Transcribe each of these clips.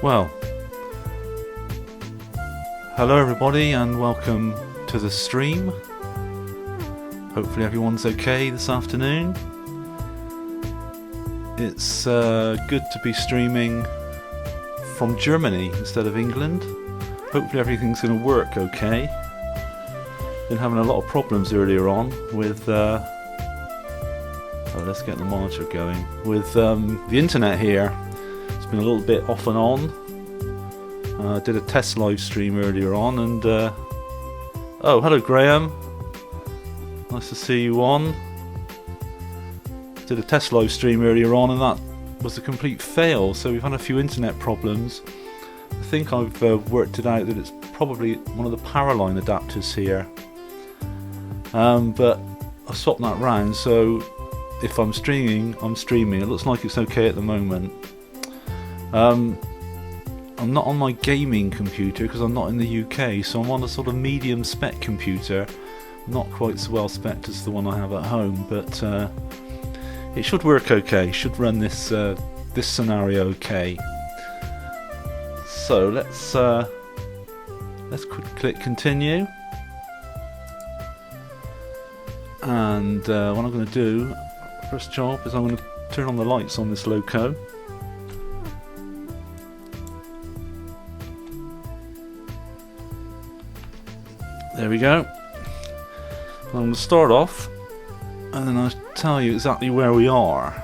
Well, hello everybody and welcome to the stream. Hopefully everyone's okay this afternoon. It's good to be streaming from Germany instead of England. Hopefully everything's going to work okay. Been having a lot of problems earlier on with let's get the monitor going. With the internet here. It's been a little bit off and on. Did a test live stream earlier on and oh, hello Graham. Nice to see you on. Did a test live stream earlier on and that was a complete fail, so we've had a few internet problems. I think I've worked it out that it's probably one of the power line adapters here. But I've swapped that round, so if I'm streaming, I'm streaming. It looks like it's okay at the moment. I'm not on my gaming computer because I'm not in the UK, so I'm on a sort of medium spec computer. Not quite so well spec'd as the one I have at home, but it should work okay. Should run this this scenario okay. So let's click continue, and what I'm going to do first job is I'm going to turn on the lights on this loco. There we go. I'm going to start off and then I'll tell you exactly where we are.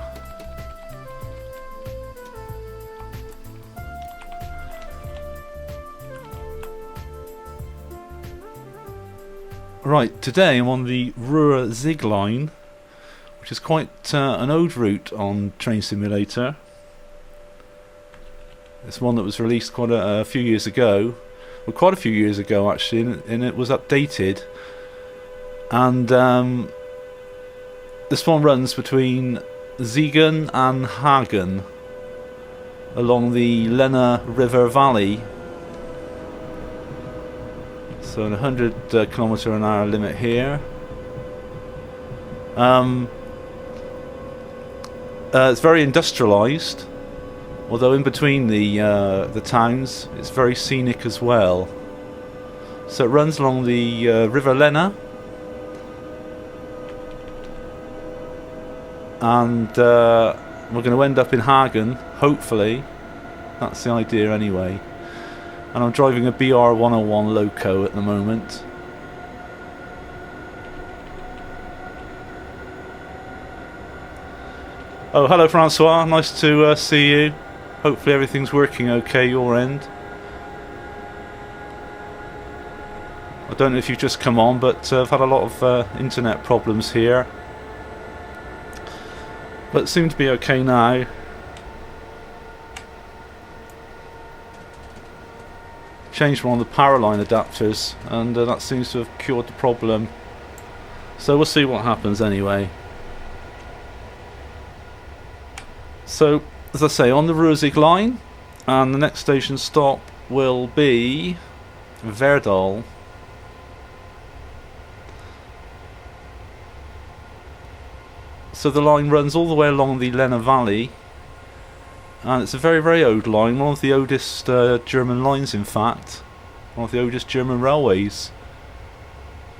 Right, today I'm on the Ruhr-Sieg line, which is quite an old route on Train Simulator. It's one that was released quite a few years ago. Well, quite a few years ago actually, and it was updated. And this one runs between Siegen and Hagen along the Lenne River Valley. So a 100 km/h limit here. It's very industrialised. Although in between the towns, it's very scenic as well. So it runs along the River Lenne, and we're going to end up in Hagen, hopefully. That's the idea anyway. And I'm driving a BR101 loco at the moment. Oh, hello Francois, nice to see you. Hopefully everything's working okay your end. I don't know if you've just come on, but I've had a lot of internet problems here. But it seems to be okay now. Changed one of the power line adapters and that seems to have cured the problem. So we'll see what happens anyway. So, as I say, on the Ruhr-Sieg line, and the next station stop will be Verdal. So the line runs all the way along the Lenne Valley, and it's a very, very old line, one of the oldest German lines in fact, one of the oldest German railways.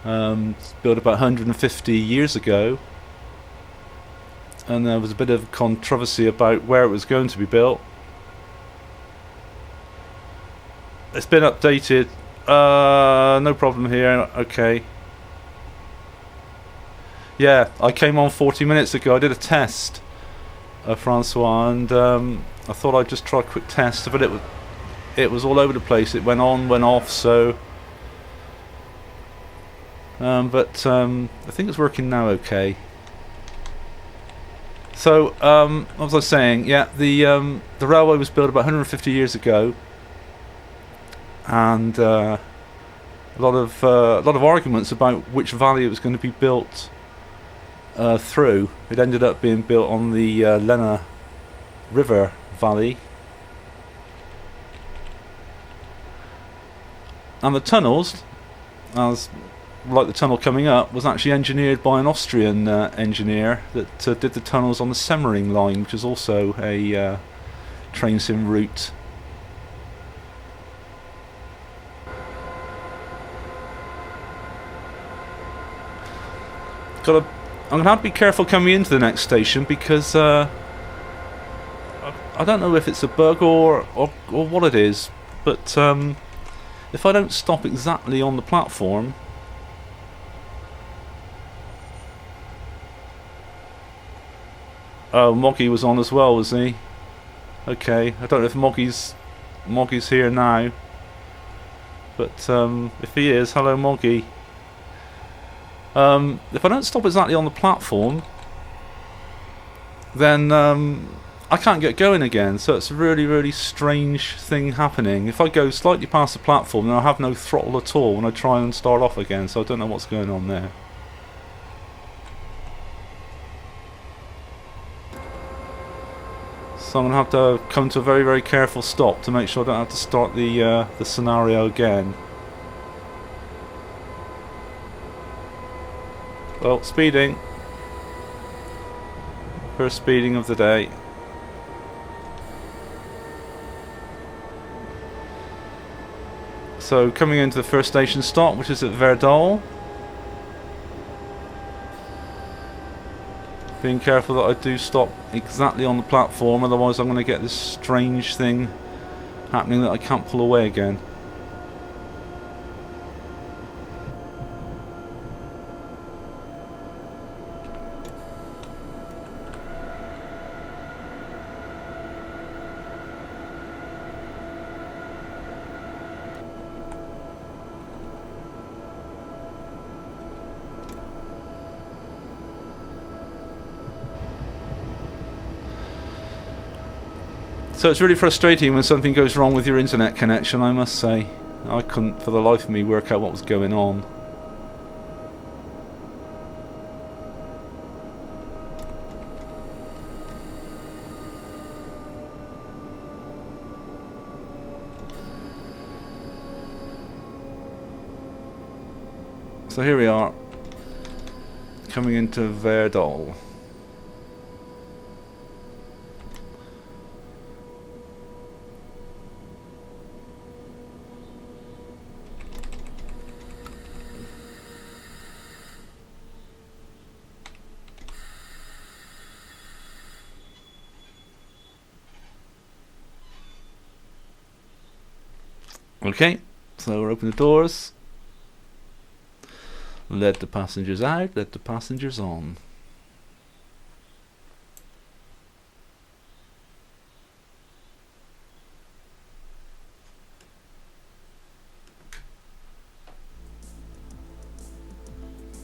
It's built about 150 years ago. And there was a bit of controversy about where it was going to be built. It's been updated. No problem here. Okay. Yeah, I came on 40 minutes ago. I did a test, Francois, and I thought I'd just try a quick test, but it was all over the place. It went on, went off. So, but I think it's working now. Okay. So, what was I saying? Yeah, the railway was built about 150 years ago, and a lot of arguments about which valley it was going to be built through. It ended up being built on the Lenne River Valley, and the tunnels, as like the tunnel coming up, was actually engineered by an Austrian engineer that did the tunnels on the Semmering line, which is also a train sim route I'm gonna have to be careful coming into the next station because I don't know if it's a bug or what it is, but if I don't stop exactly on the platform. Oh, Moggy was on as well, was he? Okay, I don't know if Moggy's here now, but if he is, hello Moggy. If I don't stop exactly on the platform, then I can't get going again, so it's a really, really strange thing happening. If I go slightly past the platform, then I have no throttle at all when I try and start off again, so I don't know what's going on there. So I'm going to have to come to a very, very careful stop to make sure I don't have to start the scenario again. Well, speeding. First speeding of the day. So coming into the first station stop, which is at Verdal. Being careful that I do stop exactly on the platform, otherwise I'm going to get this strange thing happening that I can't pull away again. So it's really frustrating when something goes wrong with your internet connection, I must say. I couldn't for the life of me work out what was going on. So here we are, coming into Verdal. Okay, so we're open the doors. Let the passengers out, let the passengers on.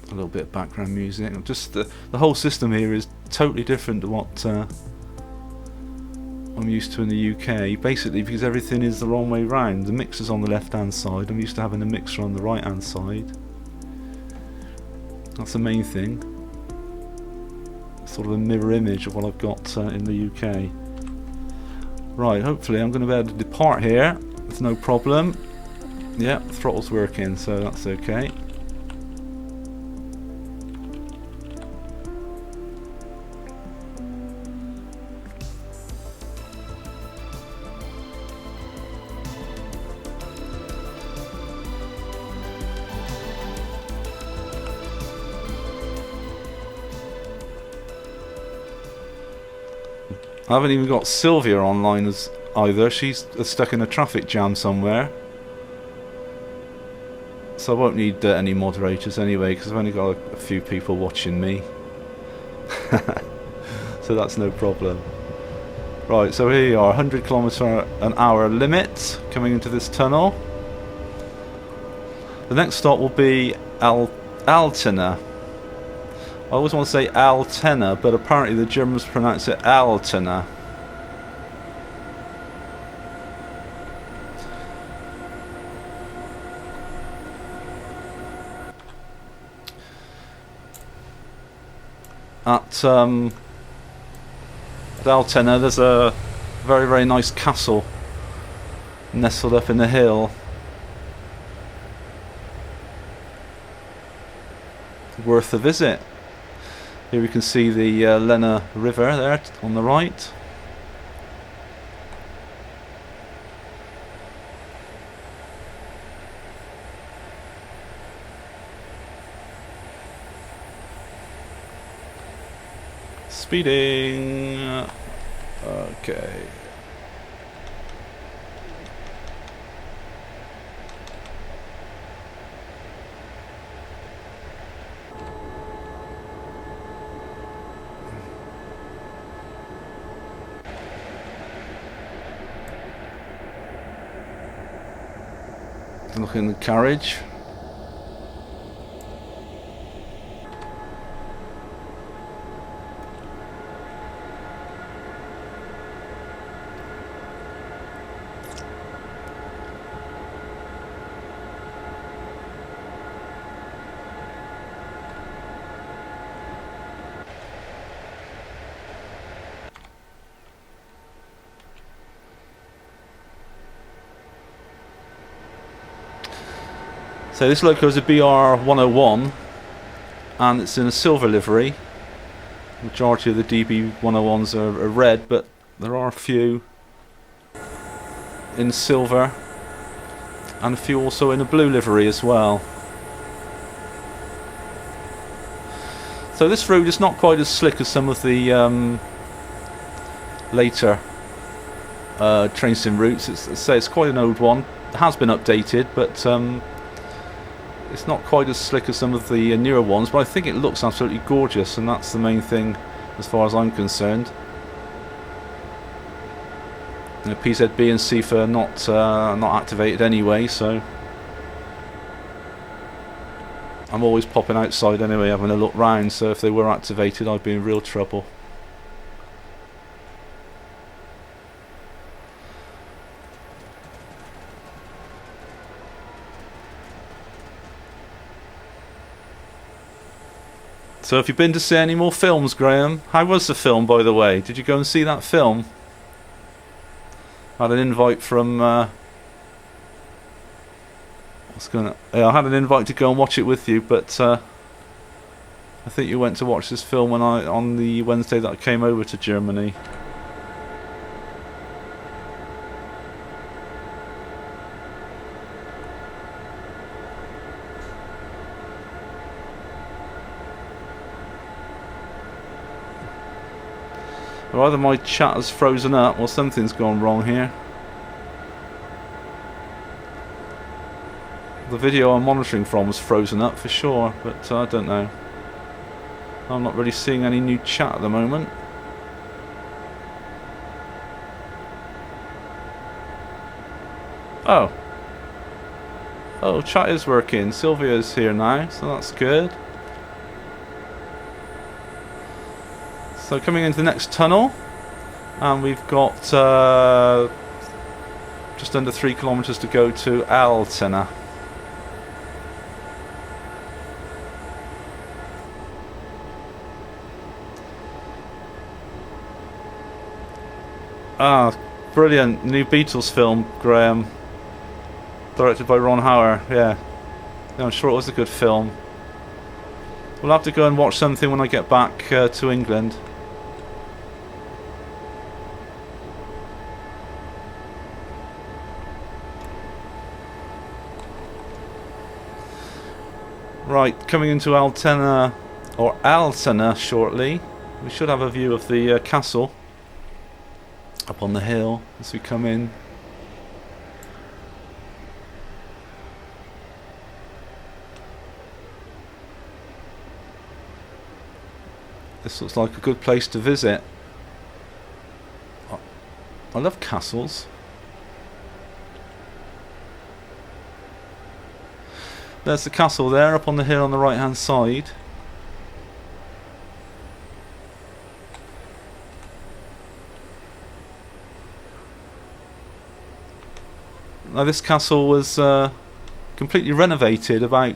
A little bit of background music. Just the whole system here is totally different to what I'm used to in the UK, basically because everything is the wrong way round. The mixer's on the left hand side, I'm used to having the mixer on the right hand side. That's the main thing. Sort of a mirror image of what I've got in the UK. Right, hopefully I'm going to be able to depart here. There's no problem. Yeah, the throttle's working, so that's okay. I haven't even got Sylvia online as either. She's stuck in a traffic jam somewhere. So I won't need any moderators anyway, because I've only got a few people watching me. So that's no problem. Right, so here you are, 100 km/h limit coming into this tunnel. The next stop will be Altena. I always want to say Altena, but apparently the Germans pronounce it Altena. At Altena there's a very, very nice castle nestled up in the hill. Worth a visit. Here we can see the Lenne River there on the right. Speeding. Okay. Look in the carriage. So this loco is a BR101 and it's in a silver livery. The majority of the DB101s are red, but there are a few in silver and a few also in a blue livery as well. So this road is not quite as slick as some of the later train sim routes. It's quite an old one. It has been updated, but it's not quite as slick as some of the newer ones, but I think it looks absolutely gorgeous, and that's the main thing as far as I'm concerned. You know, PZB and CIFA are not activated anyway, so I'm always popping outside anyway, having a look round, so if they were activated I'd be in real trouble. So have you been to see any more films, Graham? How was the film, by the way? Did you go and see that film? I had an invite from I had an invite to go and watch it with you, but I think you went to watch this film on the Wednesday that I came over to Germany. Or either my chat has frozen up or something's gone wrong here. The video I'm monitoring from was frozen up for sure, but I don't know. I'm not really seeing any new chat at the moment. Oh. Oh, chat is working. Sylvia's here now, so that's good. So coming into the next tunnel, and we've got just under 3 kilometers to go to Altena. Ah, brilliant new Beatles film, Graham. Directed by Ron Howard. Yeah, I'm sure it was a good film. We'll have to go and watch something when I get back to England. Right, coming into Altena shortly. We should have a view of the castle up on the hill as we come in. This looks like a good place to visit. I love castles. There's the castle there up on the hill on the right hand side. Now this castle was completely renovated about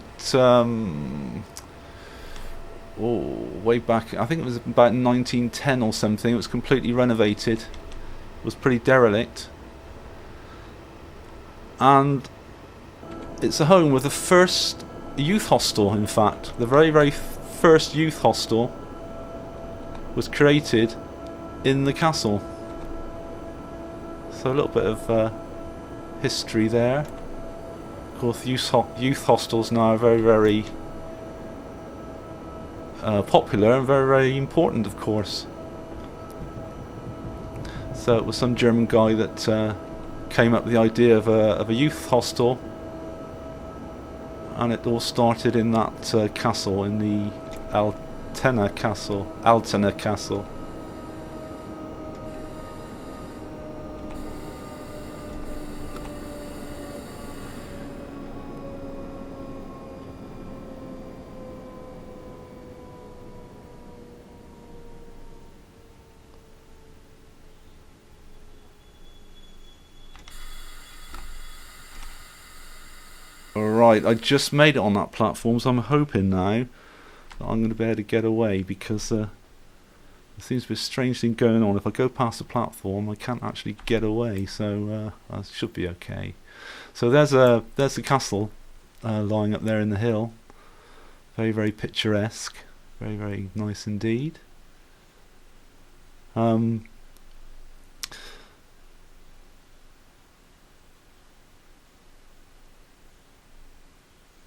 way back, I think it was about 1910 or something. It was completely renovated. It was pretty derelict. And it's a home with the first youth hostel, in fact. The very, very first youth hostel was created in the castle. So a little bit of history there. Of course, youth hostels now are very, very popular and very, very important, of course. So it was some German guy that came up with the idea of a youth hostel, and it all started in that castle, in the Altena Castle. Alright, I just made it on that platform, so I'm hoping now that I'm going to be able to get away, because there seems to be a strange thing going on. If I go past the platform, I can't actually get away, so I should be okay. So there's the castle lying up there in the hill. Very, very picturesque. Very, very nice indeed.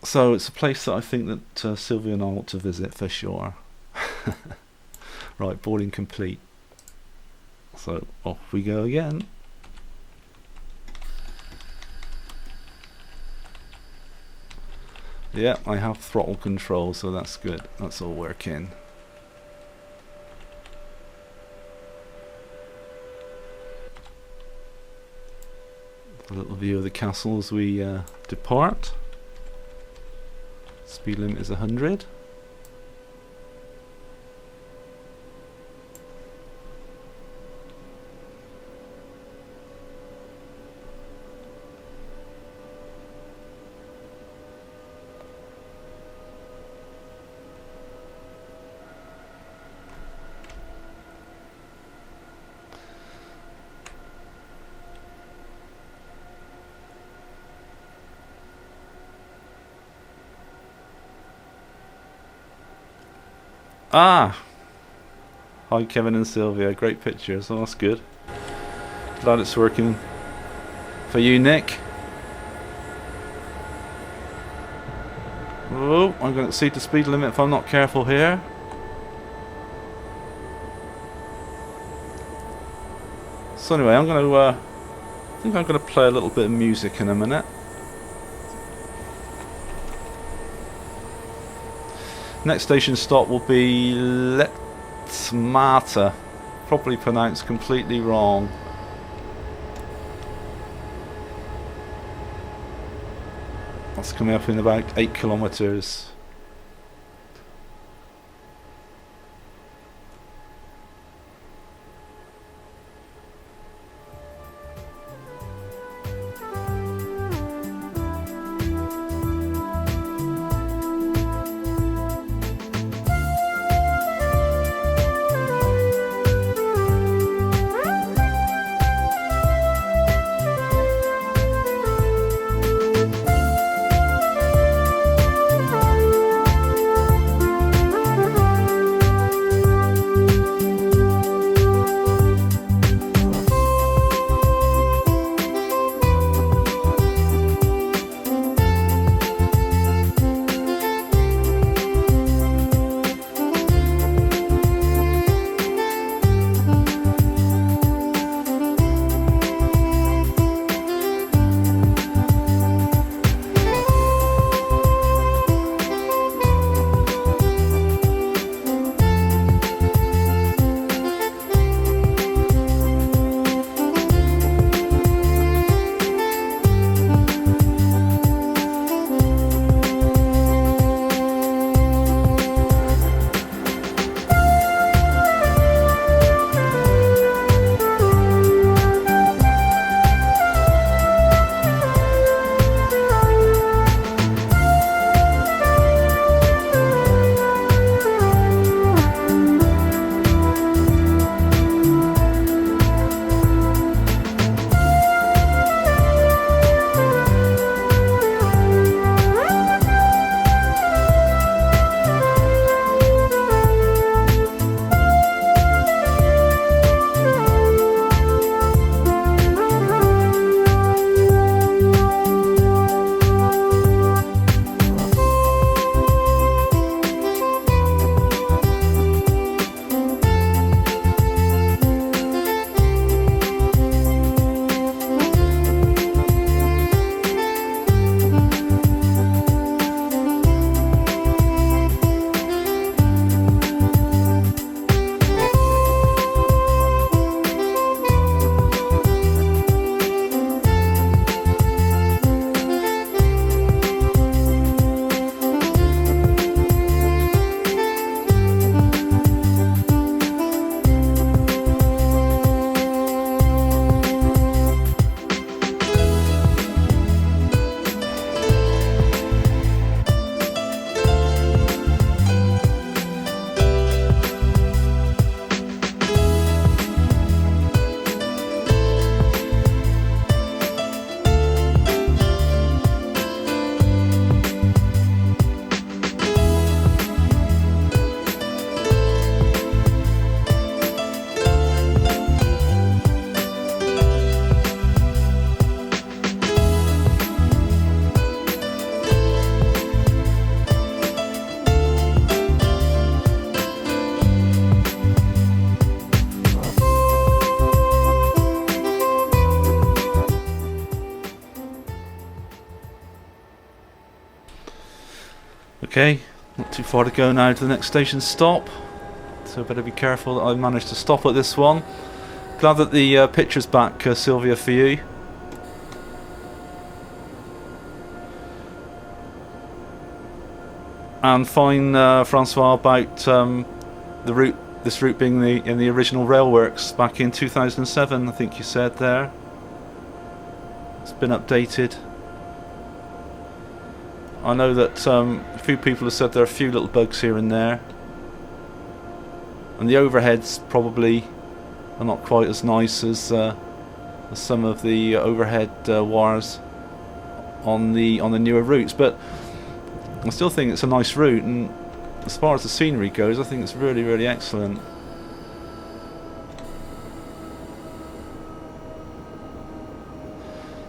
So it's a place that I think that Sylvia and I ought to visit for sure. Right, boarding complete. So off we go again. Yeah, I have throttle control, so that's good. That's all working. A little view of the castle as we depart. Speed limit is 100. Ah! Hi Kevin and Sylvia, great picture, so that's good. Glad it's working for you, Nick. Oh, I'm going to exceed the speed limit if I'm not careful here. So anyway, I'm going to I think I'm going to play a little bit of music in a minute. Next station stop will be Letmata, probably pronounced completely wrong. That's coming up in about 8 kilometers. Okay, not too far to go now to the next station stop, so better be careful that I managed to stop at this one. Glad that the picture's back, Sylvia, for you. And fine, Francois, about the route, this route being in the original railworks back in 2007, I think you said there. It's been updated. I know that a few people have said there are a few little bugs here and there, and the overheads probably are not quite as nice as some of the overhead wires on the newer routes, but I still think it's a nice route, and as far as the scenery goes, I think it's really, really excellent.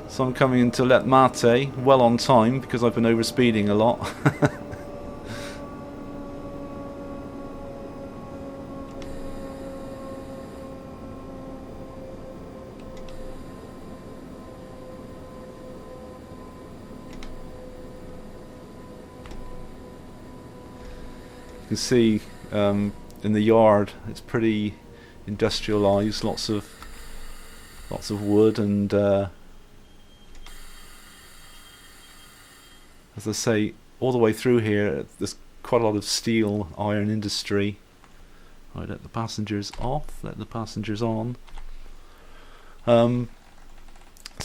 So I'm coming into Let Mate well on time because I've been overspeeding a lot. You can see in the yard it's pretty industrialised, lots of wood, and as I say, all the way through here there's quite a lot of steel, iron industry. Right, let the passengers off, let the passengers on. So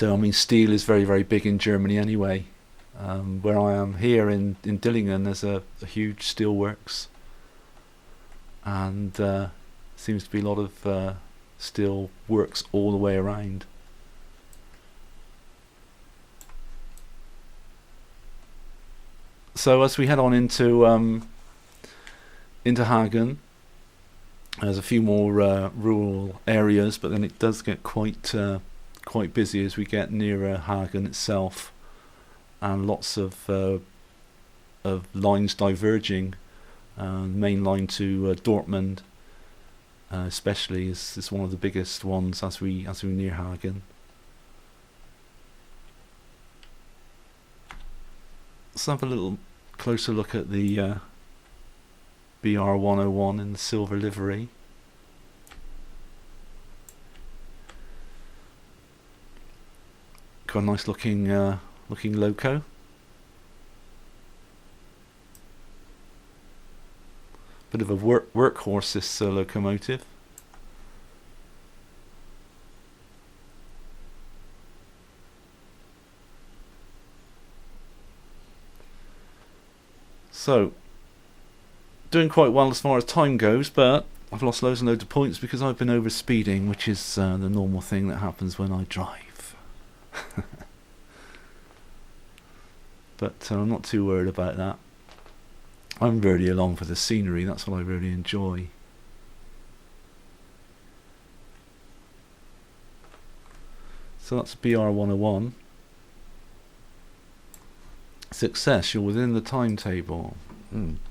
I mean, steel is very, very big in Germany anyway. Where I am here in Dillingen, there's a huge steelworks, and seems to be a lot of steel works all the way around. So as we head on into Hagen, there's a few more rural areas, but then it does get quite busy as we get nearer Hagen itself, and lots of lines diverging. Main line to Dortmund, especially, is one of the biggest ones as we near Hagen. Let's have a little closer look at the BR101 in the silver livery. Got a nice looking loco. Bit of a workhorse, this locomotive. So, doing quite well as far as time goes, but I've lost loads and loads of points because I've been over speeding, which is the normal thing that happens when I drive. But I'm not too worried about that. I'm really along for the scenery, that's what I really enjoy. So that's BR101. Success, you're within the timetable.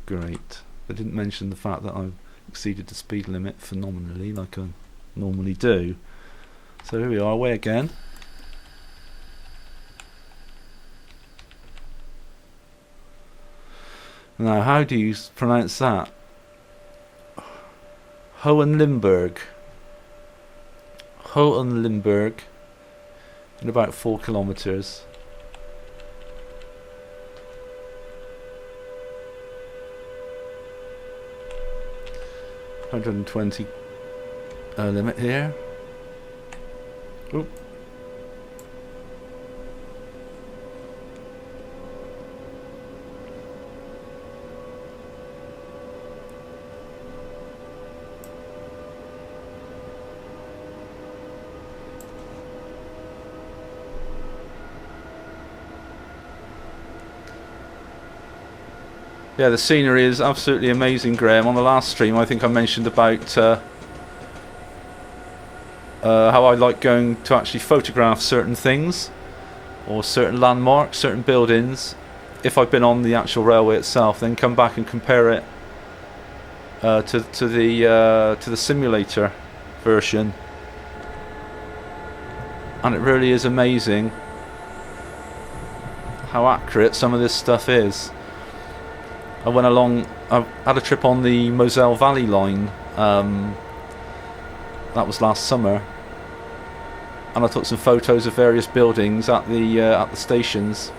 Great. I didn't mention the fact that I've exceeded the speed limit phenomenally, like I normally do. So here we are, away again. Now, how do you pronounce that? Hohenlimburg. Hohenlimburg, in about 4 kilometers. $120 limit here. Oop. Yeah, the scenery is absolutely amazing, Graham. On the last stream, I think I mentioned about how I like going to actually photograph certain things, or certain landmarks, certain buildings, if I've been on the actual railway itself, then come back and compare it to the simulator version. And it really is amazing how accurate some of this stuff is. I went along. I had a trip on the Moselle Valley line. That was last summer, and I took some photos of various buildings at the stations.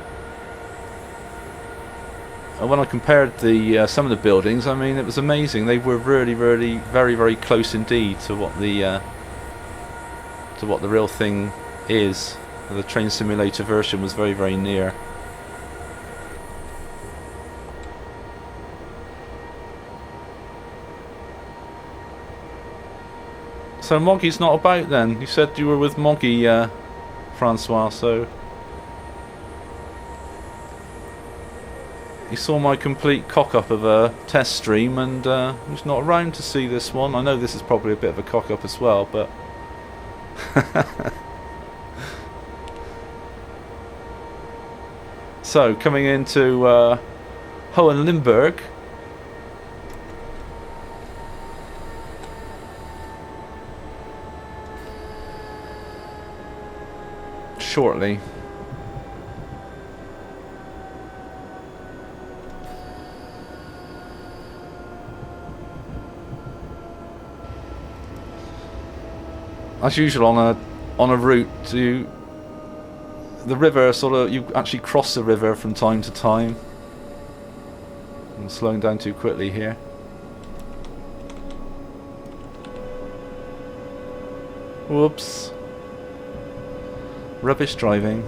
And when I compared the some of the buildings, I mean, it was amazing. They were really, really, very, very close indeed to what the real thing is. The train simulator version was very, very near. So Moggy's not about then. You said you were with Moggy, Francois, so you saw my complete cock-up of a test stream, and he's not around to see this one. I know this is probably a bit of a cock-up as well, but so coming into Hohenlimburg. Shortly. As usual on a route to the river, sort of you actually cross the river from time to time. I'm slowing down too quickly here. Whoops. Rubbish driving.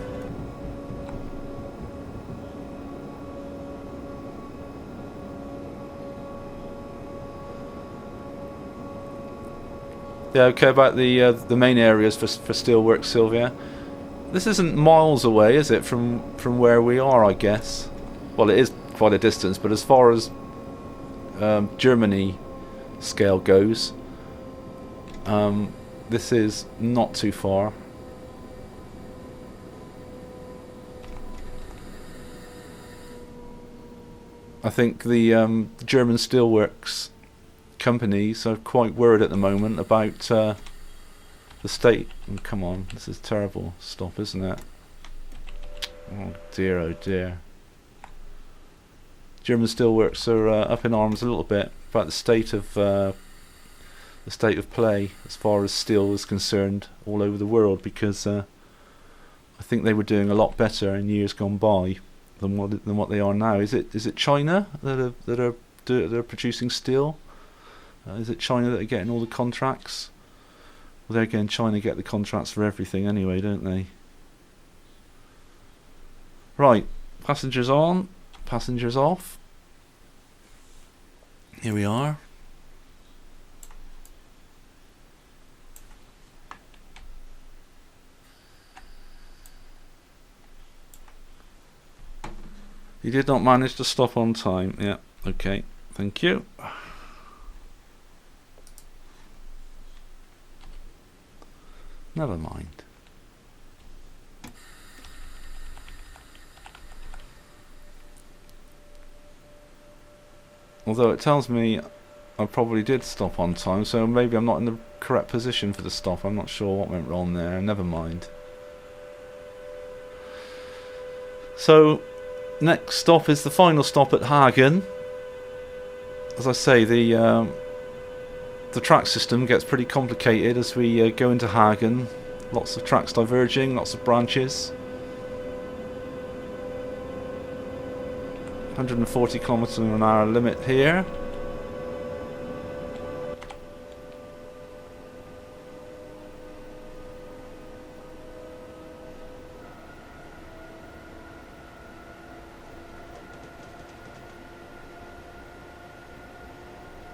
Yeah, okay, about the main areas for steelworks, Sylvia. This isn't miles away, is it, from where we are, I guess? Well, it is quite a distance, but as far as Germany scale goes, this is not too far. I think the German steelworks companies are quite worried at the moment about the state. Oh, come on, this is terrible. Stop, isn't it? Oh dear, oh dear. German steelworks are up in arms a little bit about the state of play as far as steel is concerned all over the world, because I think they were doing a lot better in years gone by than what they are now. Is it China that are producing steel? Is it China that are getting all the contracts? Well, they're again, China get the contracts for everything anyway, don't they? Right, passengers on, passengers off. Here we are. You did not manage to stop on time. Yeah, okay. Thank you. Never mind. Although it tells me I probably did stop on time, so maybe I'm not in the correct position for the stop. I'm not sure what went wrong there. Never mind. So next stop is the final stop at Hagen. As I say, the track system gets pretty complicated as we go into Hagen. Lots of tracks diverging, lots of branches. 140 kilometers an hour limit here.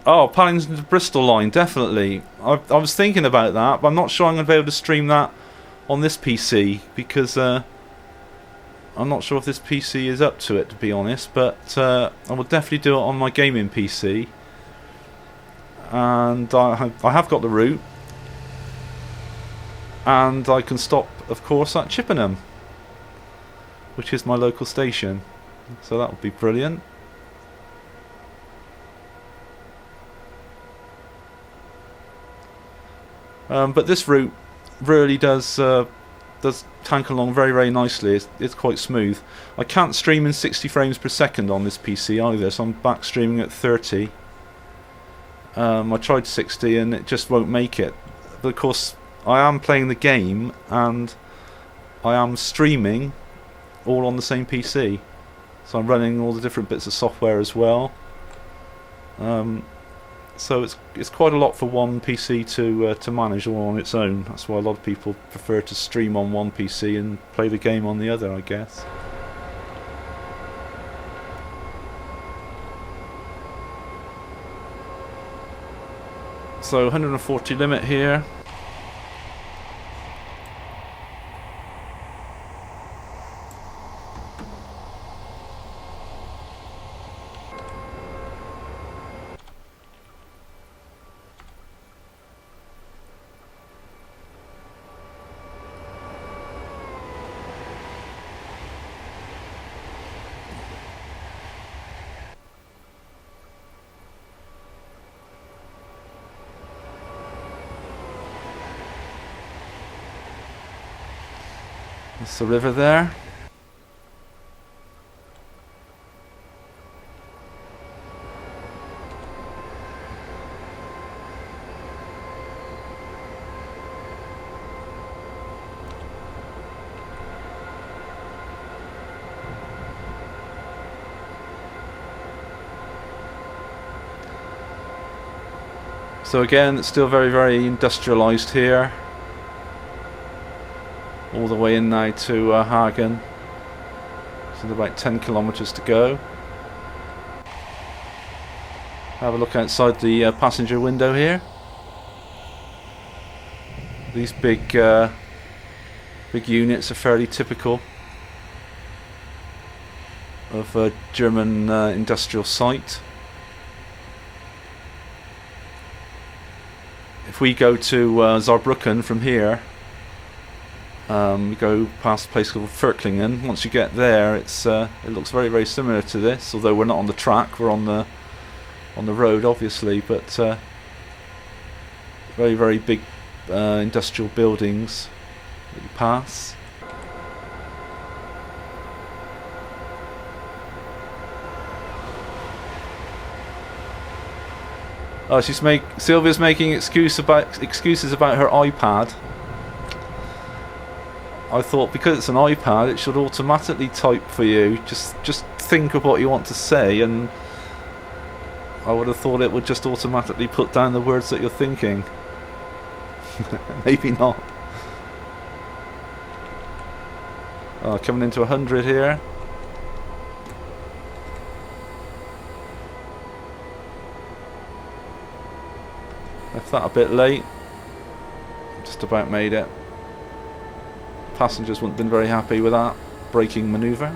Oh, Paddington to Bristol line, definitely. I was thinking about that, but I'm not sure I'm going to be able to stream that on this PC, because I'm not sure if this PC is up to it, to be honest, but I will definitely do it on my gaming PC. And I have got the route, and I can stop, of course, at Chippenham, which is my local station, so that would be brilliant. But this route really does does tank along very, very nicely. It's quite smooth. I can't stream in 60 frames per second on this PC either, so I'm back streaming at 30. I tried 60 and it just won't make it. But of course, I am playing the game and I am streaming all on the same PC. So I'm running all the different bits of software as well. So it's quite a lot for one PC to manage all on its own. That's why a lot of people prefer to stream on one PC and play the game on the other, I guess. So 140 limit here. That's the river there. So again, it's still very, very industrialised here. All the way in now to Hagen. So about 10 kilometres to go. Have a look outside the passenger window here. These big units are fairly typical of a German industrial site. If we go to Saarbrücken from here, we go past a place called Vierklingen. Once you get there, it looks very, very similar to this. Although we're not on the track, we're on the road, obviously. But very, very big industrial buildings that you pass. Oh, Sylvia's making excuses about her iPad. I thought because it's an iPad, it should automatically type for you. Just think of what you want to say, and I would have thought it would just automatically put down the words that you're thinking. Maybe not. Coming into 100 here. Left that a bit late. Just about made it. Passengers wouldn't have been very happy with that braking manoeuvre.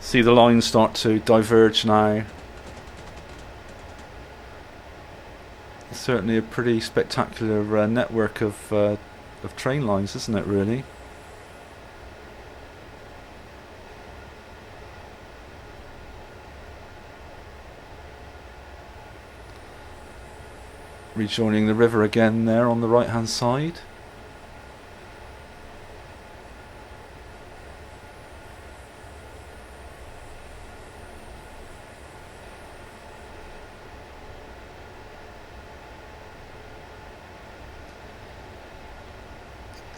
See the lines start to diverge now. Certainly a pretty spectacular network of train lines, isn't it, really? Rejoining the river again there on the right hand side.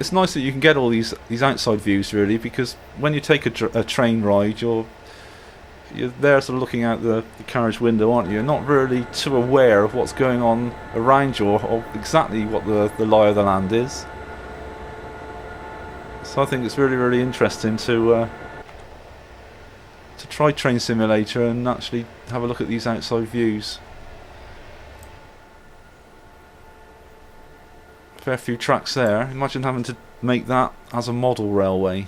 It's nice that you can get all these outside views, really, because when you take a train ride, you're there sort of looking out the carriage window, aren't you? You're not really too aware of what's going on around you, or exactly what the lie of the land is. So I think it's really, really interesting to try Train Simulator and actually have a look at these outside views. Fair few tracks there. Imagine having to make that as a model railway.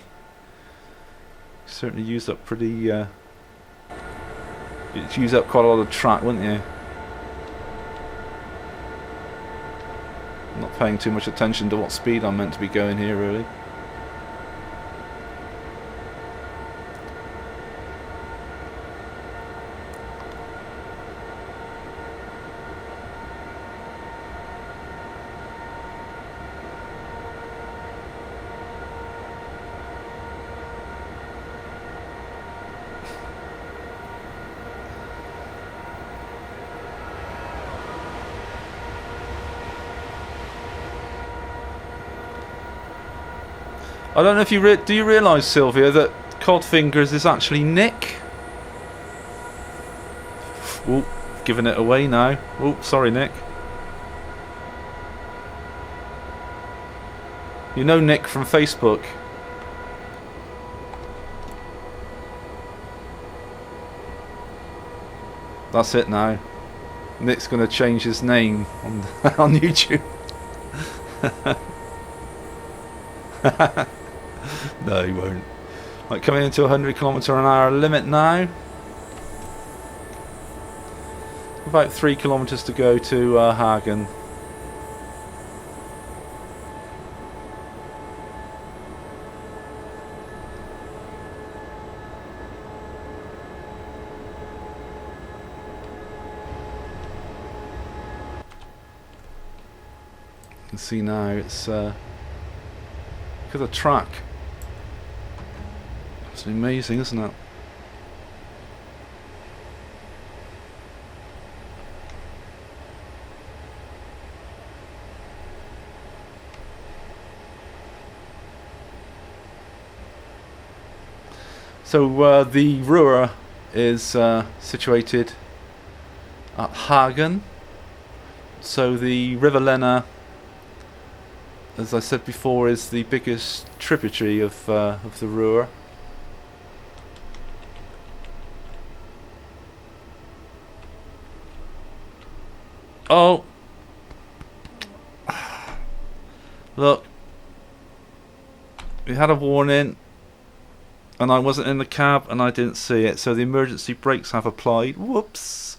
Certainly used up pretty. You'd use up quite a lot of track, wouldn't you? paying too much attention to what speed I'm meant to be going here, really. I don't know if you do you realise, Sylvia, that Codfingers is actually Nick? Oh, giving it away now. Oh, sorry, Nick. You know Nick from Facebook. That's it now. Nick's going to change his name on on YouTube. No, he won't. Right, coming into 100 km/h limit now. About 3 kilometers to go to Hagen. You can see now it's look at the track. It's amazing, isn't it? So the Ruhr is situated at Hagen. So the River Lenne, as I said before, is the biggest tributary of the Ruhr. Oh, look, we had a warning and I wasn't in the cab and I didn't see it, so the emergency brakes have applied. Whoops.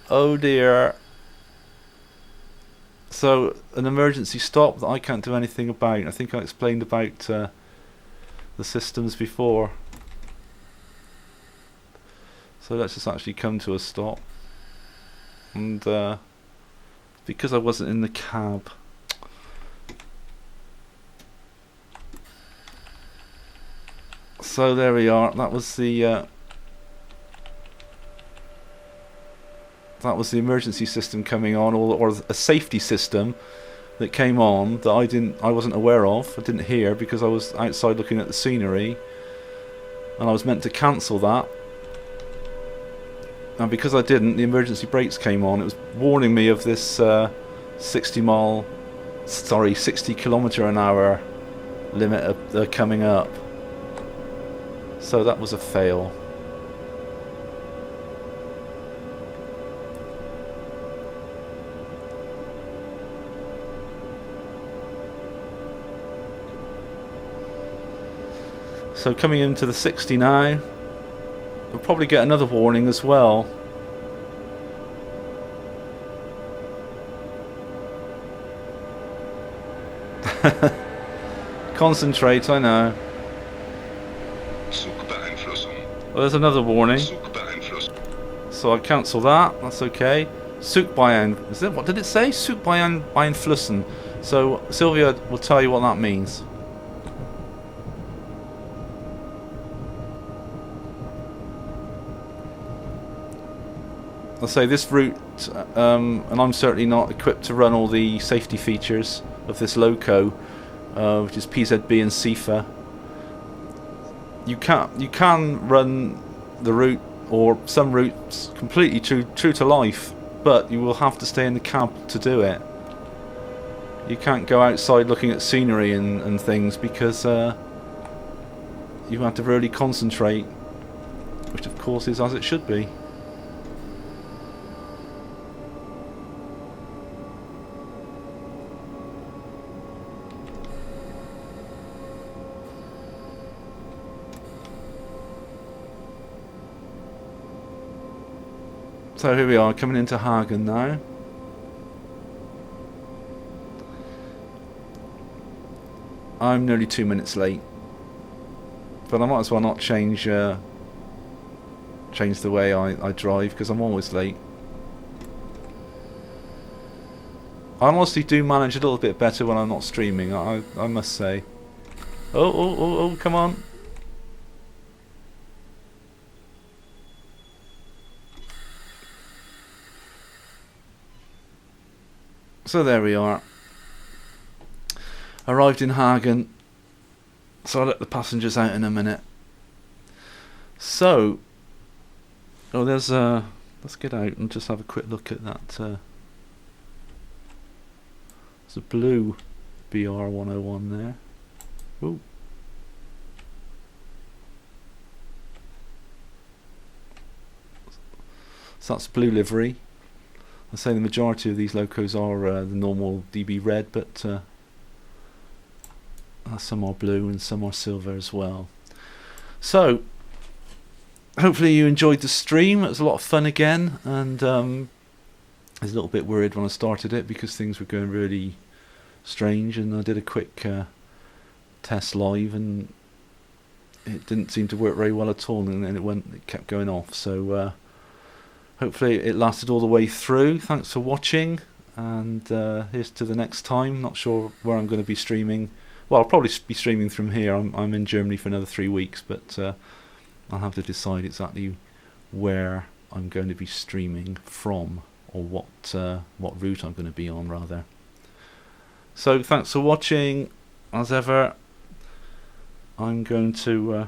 Oh dear. So an emergency stop that I can't do anything about. I think I explained about the systems before. So let's just actually come to a stop. And because I wasn't in the cab, so there we are. That was the emergency system coming on, or a safety system that came on that I wasn't aware of. I didn't hear because I was outside looking at the scenery, and I was meant to cancel that. And because I didn't, the emergency brakes came on. It was warning me of this 60 km/h limit coming up. So that was a fail. So coming into the 60 now. We'll probably get another warning as well. Concentrate, I know. Well, there's another warning. So I cancel that, that's okay. Is it, what did it say? Beeinflussen. So Sylvia will tell you what that means. I'll say this route, and I'm certainly not equipped to run all the safety features of this loco, which is PZB and CIFA. You can run the route or some routes completely true to life, but you will have to stay in the cab to do it. You can't go outside looking at scenery and things because you have to really concentrate, which of course is as it should be. So here we are, coming into Hagen now. I'm nearly 2 minutes late, but I might as well not change the way I drive, because I'm always late. I honestly do manage a little bit better when I'm not streaming, I must say. Oh, come on. So there we are. Arrived in Hagen. So I'll let the passengers out in a minute. So, there's let's get out and just have a quick look at that. There's a blue BR101 there. Ooh. So that's blue livery. I say the majority of these locos are the normal DB red, but some are blue and some are silver as well. So hopefully you enjoyed the stream. It was a lot of fun again, and I was a little bit worried when I started it because things were going really strange, and I did a quick test live and it didn't seem to work very well at all, and then it kept going off. So hopefully it lasted all the way through. Thanks for watching, and here's to the next time. Not sure where I'm going to be streaming. Well, I'll probably be streaming from here. I'm in Germany for another 3 weeks, but I'll have to decide exactly where I'm going to be streaming from, or what route I'm going to be on, rather. So thanks for watching. As ever, I'm going to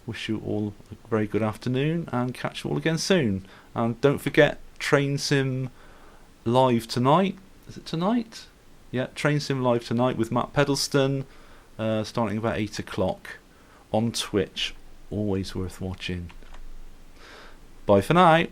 wish you all a very good afternoon and catch you all again soon. And don't forget, Train Sim live tonight. Is it tonight? Yeah, Train Sim live tonight with Matt Pedalston, starting about 8 o'clock on Twitch. Always worth watching. Bye for now.